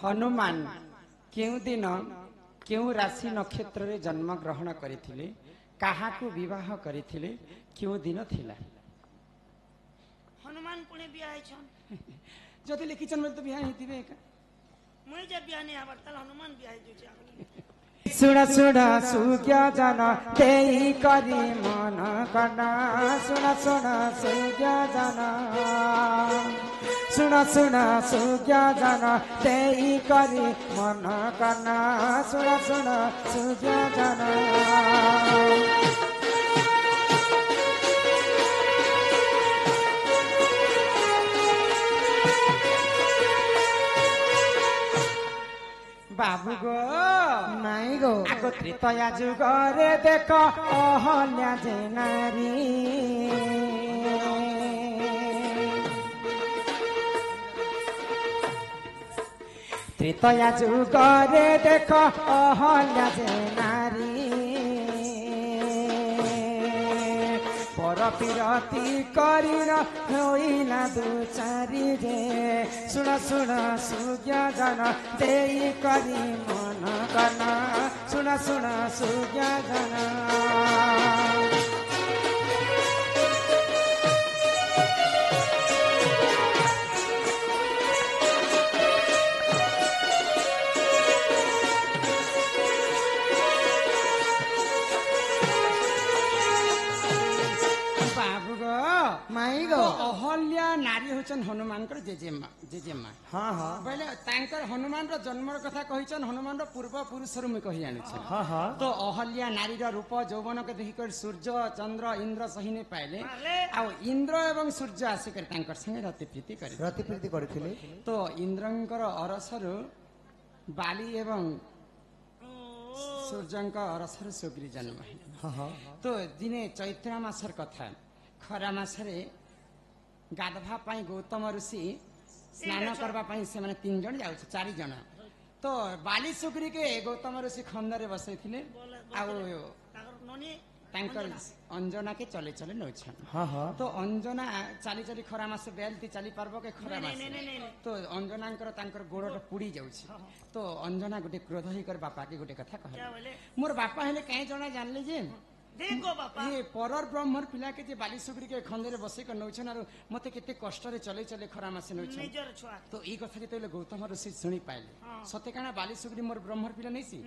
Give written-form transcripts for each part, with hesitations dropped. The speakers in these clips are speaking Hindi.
हनुमान केउ दिन केउ राशि नक्षत्र रे जन्म ग्रहण करथिले काहाकू विवाह करथिले केउ दिन थिला हनुमान पुणे बिया छन जति लिखिछन म त बिहा हितिबे का मुई जे बिया नै आबर तल हनुमान बिया जुचे सुना सुना सुज्ञा जाना तेई करी मन करना सुना सुना सुज्ञा जाना सुना सुना सुज्ञा जाना तेई करी मन करना सुना सुना सुज्ञा जाना बाबू गो नाई गो आगो त्रेतया जुगरे देख अहल्या जे नारी त्रेतया जुगरे देख अहल्या जे नारी पर पिरती करिन होइना दुचारी रे सुन सुन सुज्ञा जन देई करी मन करना सुन सुन सुज्ञा जन माई गो अहल्या नारी होचन हनुमान कर जेजेमा जेजेमा हाँ हाँ पहले तांकर हनुमान रो जन्म कथा कहिचन हनुमान रो पूर्व पुरुष रु में कहि जानि छ हाँ हाँ तो अहल्या नारी रो रूप यौवन के देखि कर सूर्य चंद्र इंद्र सहिने पाइले आ इंद्र एवं सूर्य आसी कर तांकर संगे रति प्रीति करथिले तो इंद्रंकर अरसरु बाली एवं सूर्यंक अरसरु सुग्री जन्म हाँ हाँ तो दिने चैत्र मासर कथा खरा मासरे गाधवा पाई गौतम ऋषि स्नान करबा पाई से माने 3 जन जाउ 4 जन तो बाली सुग्री के गौतम ऋषि खंडरे बसैथिले आ तांकर अंजना के चले चले नौछन हाँ हाँ तो अंजना चाली चाली खरा मास बेलती चाली पारबो के खरा मास तो अंजनांकर तांकर गोड़ पुड़ी जाउछि तो अंजना गोटे क्रोध ही कर बापा के गोटे कथा कहले मोर बापा हेले काहे जना जानले जे देखो बापा ये परर ब्रह्मर पिला के जे बाली सुग्री के खंडरे बसे के नौछन आरो मते केते कष्ट रे चले चले खरा मास नौछन निजर छुआ तो ई कथा जेतेले गौतम ऋषि सुनी पाइले सते काना बाली सुग्री मोर ब्रह्मर पिला नैसी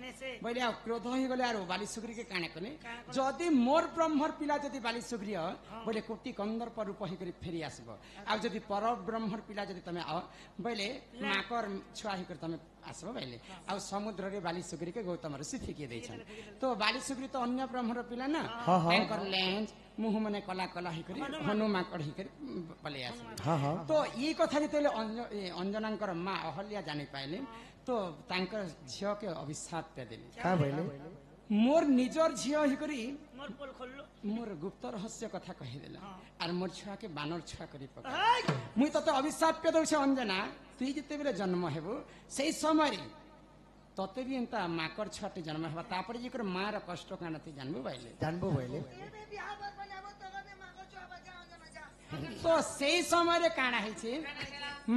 बोले आ क्रोध ही गले आरो बाली सुग्री के काने कने जदी मोर ब्रह्मर पिला जदी बाली सुग्री हो बोले कोटि कंदर पर रूप ही करी फेरी आसबो आ जदी पर ब्रह्मर पिला जदी तमे आ बोले माकर छुआ ही कर तमे आसबो बोले आ समुद्र रे बाली सुग्री के गौतम ऋषि फेकी दैछन तो बाली सुग्री तो अन्य ब्रह्मर पिला ना तांकर लेंज मुह मने कला कला ही करी हनुमान कढ़ी करी पले आसबो हाँ हाँ तो ई कथा जेतेले अंजनांकर मां अहल्या जानि पाइले तो तांकर झियो के अभिशाप पे देले का भइले मोर निजर झियो ही करी मोर पोल खोललो मोर गुप्त रहस्य कथा कहि देला आर मोर छुआ के बानर छुआ करी पका मुई तते अभिशाप पे दउछे अंजना तुई जते बेले जन्म हेबो सेई समय तते भी एंता माकर छुआटे जन्म हेबा तापर जेकर मार कष्ट कानते जानबो भइले तो सेई समय रे काना हेछि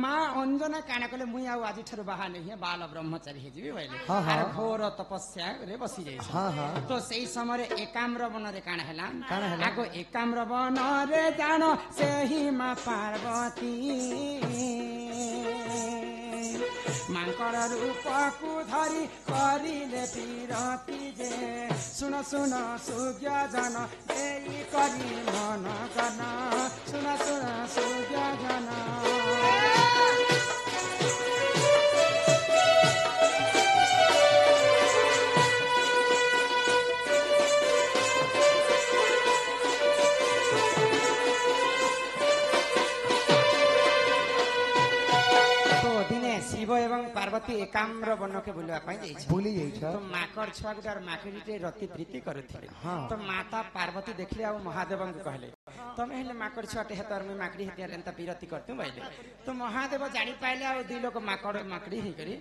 मां अंजना काना कले मुई आ आजि ठर बाहा नहीं बाल ब्रह्मचारी हे जिबे भइले आर घोर तपस्या रे बसी जाई हाँ हाँ तो सेई समय रे एकाम्र वन रे काना हैला आगो एकाम्र वन रे जानो सेही मां पार्वती मांकर रूप को धरी करिले पीरती जे सुन सुन सुज्ञा जन देई करी मन करना सुन सुन सुज्ञा जन शिव एवं पार्वती एकाम्र वन के बुलवा भूली जाई तो माकर छुआ गुटे माकड़ी रति प्रीति करथिले तो माता पार्वती देखले आ महादेव को कहले तमे हेले माकड़ छुआटे हेतर में माकड़ी हेतिया एंता पीरती करतु भाईले तो महादेव जानी पाइले आ दुई लोग माकड़ माकड़ी ही करी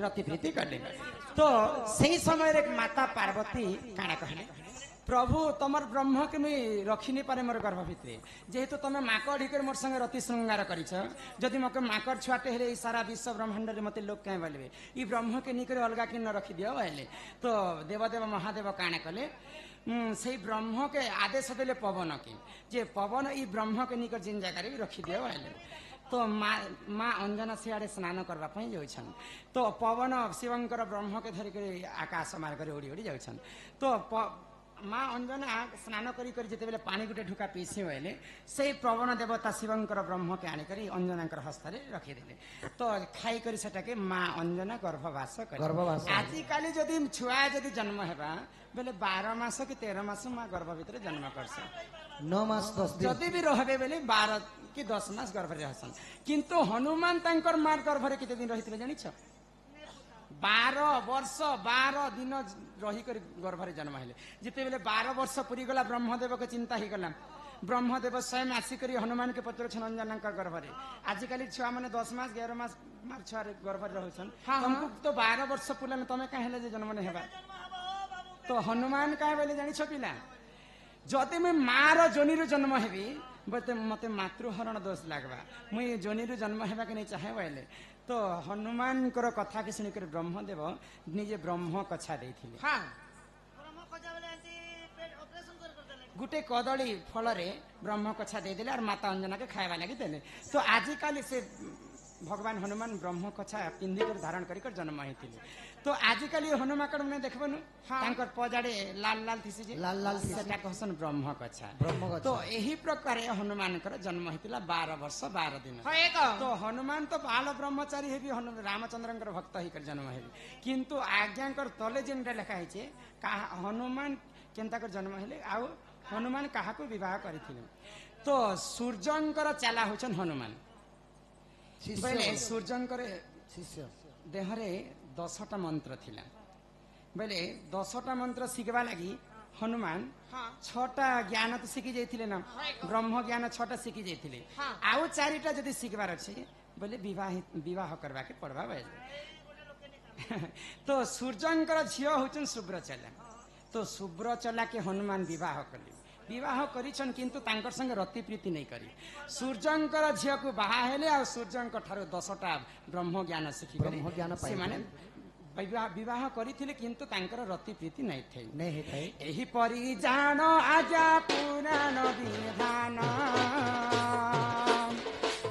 रति प्रीति करले तो सही समय रे माता पार्वती काना कहले प्रभु तमर ब्रह्म के मुई रखी नहीं पारे मोर गर्भ भितरे जेहेतु तुम माकड़ हिकर मोर संगे रति श्रृंगार कर जदि मके माकड़ छुआटे हेले ई सारा विश्व ब्रह्मांड रे मते लोग क्या बोलबे ई ब्रह्म के निकर अलगा कि न रखी दियो बोले तो देवदेव महादेव काणे कले से ब्रह्म के आदेश देले पवन के जे पवन ई ब्रह्म के निकर जिन जगह रे रखी दियो बोले तो माँ अंजना सियाड़े स्नान करने जाऊन तो पवन शिवंकर ब्रह्म के धरिक आकाश मार्ग उड़ी उड़ी जाऊन तो माँ अंजना स्नान करते पानी गोटे ढुका पीसी बोले से पवन देवता शिवंकर ब्रह्म के आनिक अंजना हस्त रखीदे तो खाई कर माँ अंजना गर्भवास आजिकल जदि छुआ जदि जन्म हेबा बेले 12 मास कि 13 मास माँ गर्भ भितर जन्म करस 9 मास 10 दिन जदि भी रहे बेले 12 कि 10 मास गर्भ रहसन किंतु हनुमान तांकर मार गर्भ रे किते दिन रहितले जानिछ 12 वर्ष 12 दिन रही कर गर्भ रे जन्म हेले जिते बेले 12 वर्ष पूरी गला ब्रह्मदेव के चिंता ही गला ब्रह्मदेव स्वयं आसिक हनुमान के पत्र छन अंजना गर्भ रे आजिकल छुआ माने 10 मास 11 मास मार छुआ रे गर्भ रे रहसन तुमको तो 12 वर्ष पुला तमे काहेले जे जन्म ने हेबा तो हनुमान क्या बोले जानी पिला जदि मुझे मार जोनी जन्म हेबी बोलते मत मातृहरण दोष लगवा मुई जोनी जन्म हेबा के नहीं चाहे बोले तो हनुमान कथा के शुणिक ब्रह्मदेव निजे ब्रह्म कछा देथिले गुटे कदली फल ब्रह्म कछा देदेले और माता अंजना के खावा लगी देले तो आजिकल से भगवान हनुमान ब्रह्म कछा पिंधि कर धारण कर जन्म होते तो आजिकल हनुमान मैंने देखबनु तांकर पजाड़े लाल लाल थीसी जे लाल लाल सेटा कहसन ब्रह्म कछा तो यही प्रकार हनुमान जन्म होता 12 वर्ष 12 दिन तो हनुमान तो बाल ब्रह्मचारी हेबी रामचंद्र भक्त होकर जन्म हेबी किंतु आज्ञाकर तले जेनटा लिखा है हनुमान केनता कर जन्म हेले आउ हनुमान काहाको विवाह करथिले तो सूर्यंकर चाला होचन हनुमान बोले सूर्यंकर शिष्य देहरे 10टा मंत्र थिला बोले 10टा मंत्र शिखवा लगी हनुमान 6टा ज्ञान तो शिखी जाइथिले ना ब्रह्म ज्ञान 6टा शिखी जाइथिले आउ 4टा जदि शिखबार अछि बोले विवाह करबा के पड़बा बोले तो सूर्यंकर झियो होचन शुभ्रचला तो शुभ्रचला के हनुमान विवाह कले विवाह करिछन किंतु तांकर संग रति प्रीति नहीं करी सूर्यंकर झियो को बाहा हेले आ सूर्यंकर ठारो 10टा ब्रह्म ज्ञान शिखी से माने विवाह करिथिले किंतु तांकर रति प्रीति नहीं थे एही परि जान आजा पुराण विधान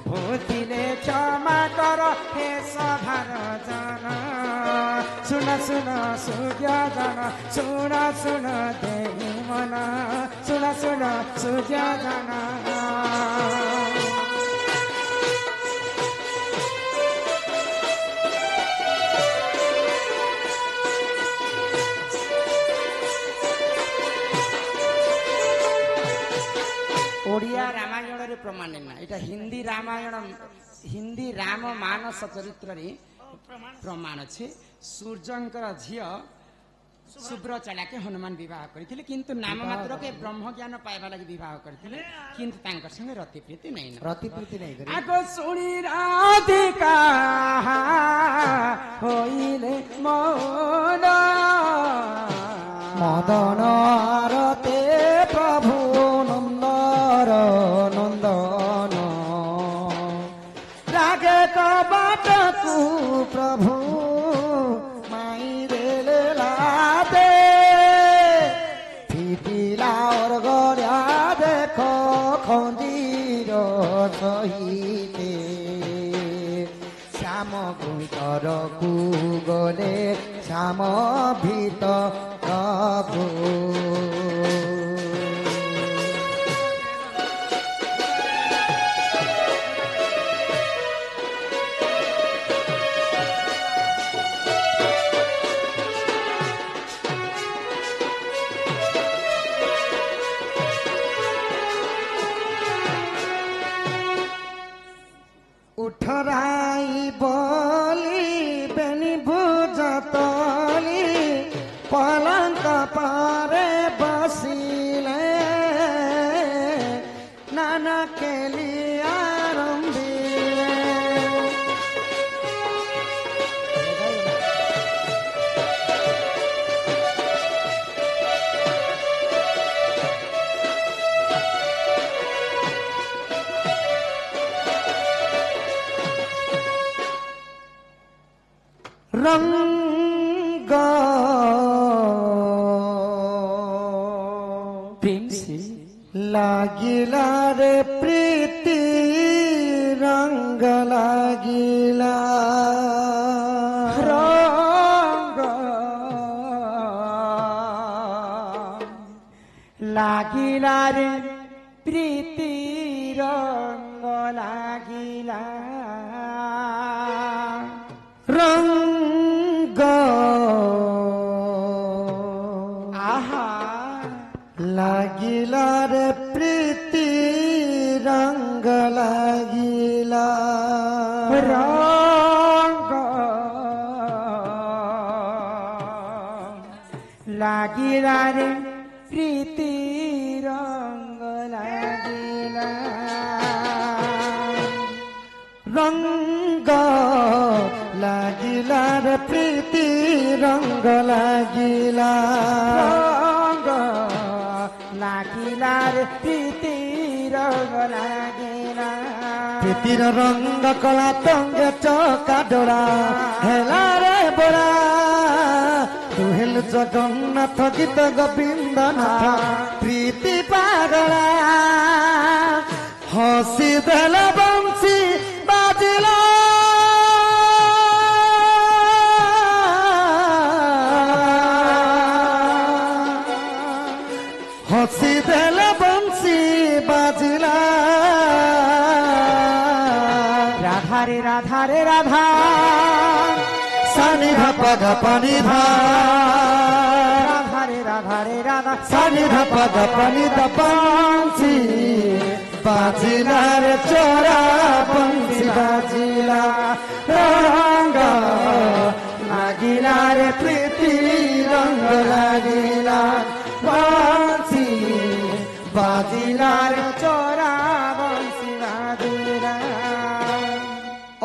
भूतिले क्षमा कर हे सभार जन सुन सुन सूर्य जन सुन सुन देवी मन सुन सुन सूर्य जन ओडिया रामायण रे प्रमाण ना इटा हिंदी रामायण हिंदी राम मानस चरित्र रे प्रमाण छे सूर्यंकर झियो शुभ्रचला के हनुमान विवाह करथिले किंतु नाम मात्र के ब्रह्म ज्ञान पाइबा लागि विवाह करथिले किंतु तांकर संगे रति प्रीति नहीं करी आगो सुनी राधिका होइले मौन मदन आरते प्रभु नंदर नंदन रागे कबाटकु प्रभु माई देले लादे फिटिला और गड़िया देखो खंजीर सहिते श्याम भीतर कु गले श्याम भीतर उठराई बोली बेनी भुजतली पलंग पारे बसिले नाना के लिए आरंभिले रंग प्रेम से लागिला रे प्रीति रंग लागिला रंग লাগিলা রে প্রীতি রঙ্গ লাগিলা रंग आहा लागिला रे प्रीति रंग लागिला रंग লাগিলা রে প্রীতি রঙ্গ লাগিলা रंग लागिला रे प्रीति रंग लागिला रंग লাগিলা রে প্রীতি রঙ্গ লাগিলা प्रीतिर रंग कला तंग चका डोरा हेला रे बोरा तू हेल जगन्नाथ गीत गोविंद नाथ प्रीति पागला हसी देल बंसी बाजिला हसी देल बंसी बाजिला राधा रे राधा रे राधा सानी धप धपनी धा राधा रे राधा रे राधा सानी धप धपनी दपंसी बाजिला रे चोरा पंसी बाजिला रंग लागिला रे प्रीति रंग लागिला पंसी बाजिला रे चोरा बंसी बाजिला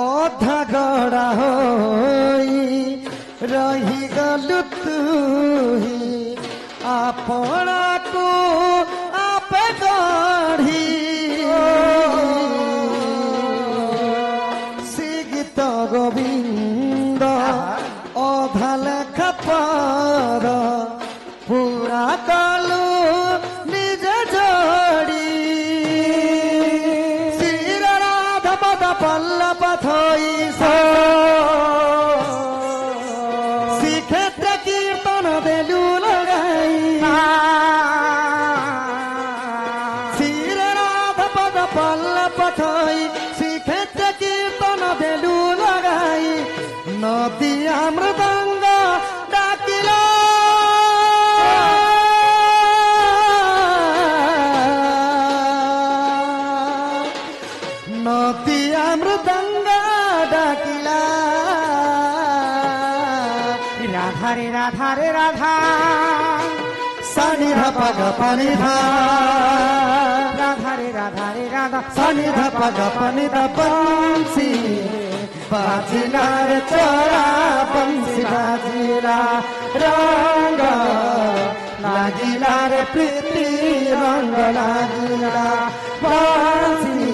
अधा गड़ा होई रही गलु तुही आपना को आप गढ़ी गीत गोविंद अधा लेखा पर पूरा कलु निज जोड़ी श्री राधा पद पल्लव थई श्रीक्षेत्र कीर्तन देलु लगाई श्री राधा पद पल्लव थई श्रीक्षेत्र कीर्तन देलु लगाई नदी मृदंग डाकिला नदी मृदंग डाकिला राधा रे राधा रे राधा सानी धप धपनी धा राधा रे राधा रे राधा सानी धप धपनी दपंसी बाजिला रे चोरा पंसी बाजिला रंग लागिला रे प्रीति रंग लागिला पंसी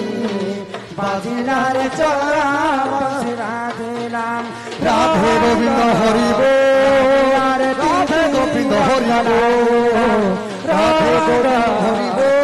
बाजिला रे चोरा पंसी बाजिला राधे गोविंद हरि बोल राधे गोविंद हरि बोल राधे गोविंद हरि बोल